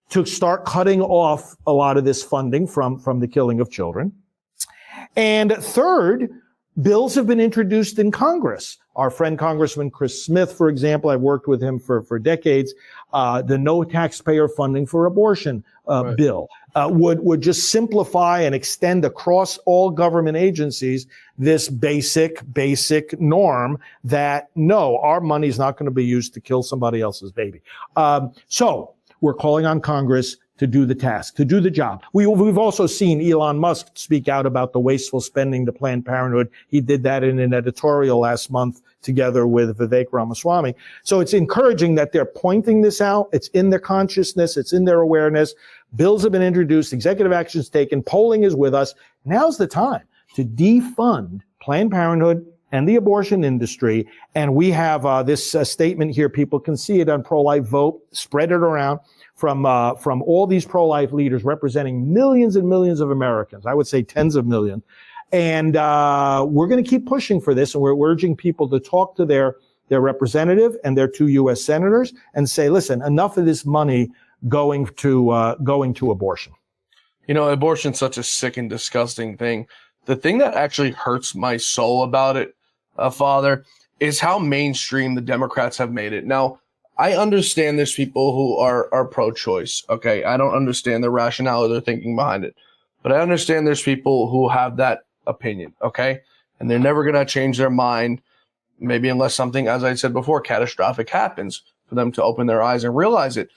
to start cutting off a lot of this funding from the killing of children. And third, bills have been introduced in Congress. Our friend Congressman Chris Smith, for example, I've worked with him for decades, the no taxpayer funding for abortion right. bill would just simplify and extend across all government agencies this basic norm that no, our money is not going to be used to kill somebody else's baby. So we're calling on Congress to do the task, to do the job. We've also seen Elon Musk speak out about the wasteful spending to Planned Parenthood. He did that in an editorial last month together with Vivek Ramaswamy. So it's encouraging that they're pointing this out. It's in their consciousness. It's in their awareness. Bills have been introduced. Executive actions taken. Polling is with us. Now's the time to defund Planned Parenthood and the abortion industry. And we have this statement here. People can see it on Pro-Life Vote. Spread it around. From all these pro-life leaders representing millions and millions of Americans, I would say tens of millions. And we're going to keep pushing for this, and we're urging people to talk to their representative and their 2 U.S. senators and say, listen, enough of this money going to abortion. Abortion's such a sick and disgusting thing. The thing that actually hurts my soul about it, Father, is how mainstream the Democrats have made it. Now, I understand there's people who are pro-choice, okay? I don't understand the rationale or their thinking behind it. But I understand there's people who have that opinion, okay? And they're never going to change their mind, maybe unless something, as I said before, catastrophic happens for them to open their eyes and realize it.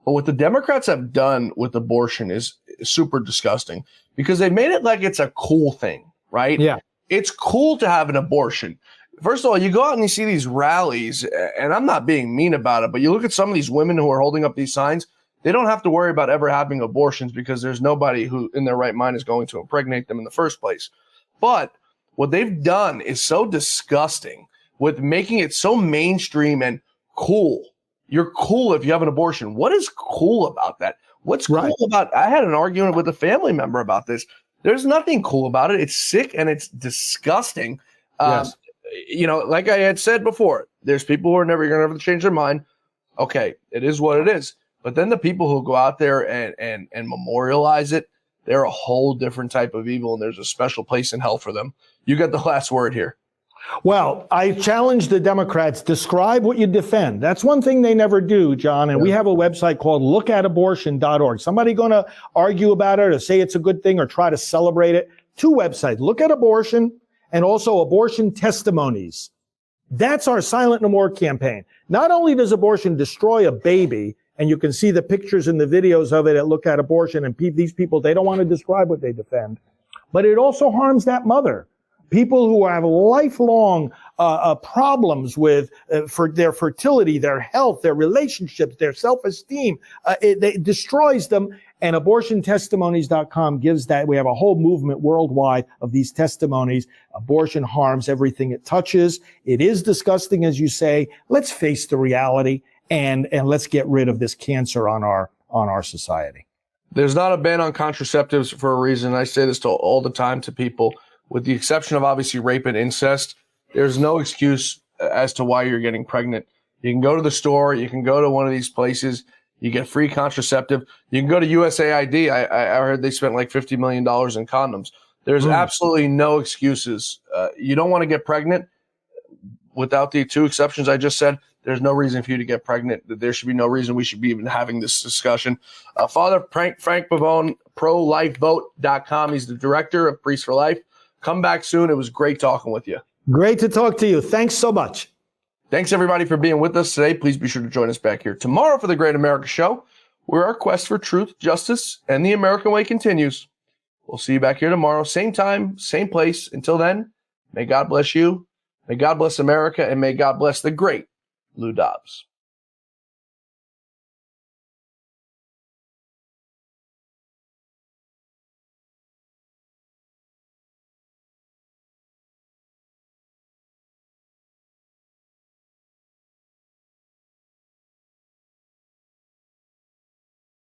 But what the Democrats have done with abortion is super disgusting because they've made it like it's a cool thing, right? Yeah. It's cool to have an abortion. First of all, you go out and you see these rallies, and I'm not being mean about it, but you look at some of these women who are holding up these signs, they don't have to worry about ever having abortions because there's nobody who in their right mind is going to impregnate them in the first place. But what they've done is so disgusting with making it so mainstream and cool. You're cool if you have an abortion. What is cool about that? What's cool about, I had an argument with a family member about this. There's nothing cool about it. It's sick and it's disgusting. Yes. You know, like I had said before, there's people who are never going to change their mind. Okay, it is what it is. But then the people who go out there and memorialize it, they're a whole different type of evil, and there's a special place in hell for them. You got the last word here. Well, I challenge the Democrats, describe what you defend. That's one thing they never do, John. And we have a website called lookatabortion.org. Somebody going to argue about it or say it's a good thing or try to celebrate it? Two websites, Look at Abortion and also Abortion Testimonies. That's our Silent No More campaign. Not only does abortion destroy a baby, and you can see the pictures and the videos of it at Look at Abortion, and these people, they don't want to describe what they defend, but it also harms that mother. People who have lifelong problems with for their fertility, their health, their relationships, their self-esteem, it destroys them. And abortiontestimonies.com gives that. We have a whole movement worldwide of these testimonies. Abortion harms everything it touches. It is disgusting, as you say. Let's face the reality and let's get rid of this cancer on our society. There's not a ban on contraceptives for a reason. I say this all the time to people. With the exception of obviously rape and incest, there's no excuse as to why you're getting pregnant. You can go to the store. You can go to one of these places. You get free contraceptive. You can go to USAID. I heard they spent like $50 million in condoms. There's absolutely no excuses. You don't want to get pregnant. Without the two exceptions I just said, there's no reason for you to get pregnant. There should be no reason we should be even having this discussion. Father Frank Pavone, prolifevote.com. He's the director of Priests for Life. Come back soon. It was great talking with you. Great to talk to you. Thanks so much. Thanks, everybody, for being with us today. Please be sure to join us back here tomorrow for the Great America Show, where our quest for truth, justice, and the American way continues. We'll see you back here tomorrow, same time, same place. Until then, may God bless you, may God bless America, and may God bless the great Lou Dobbs.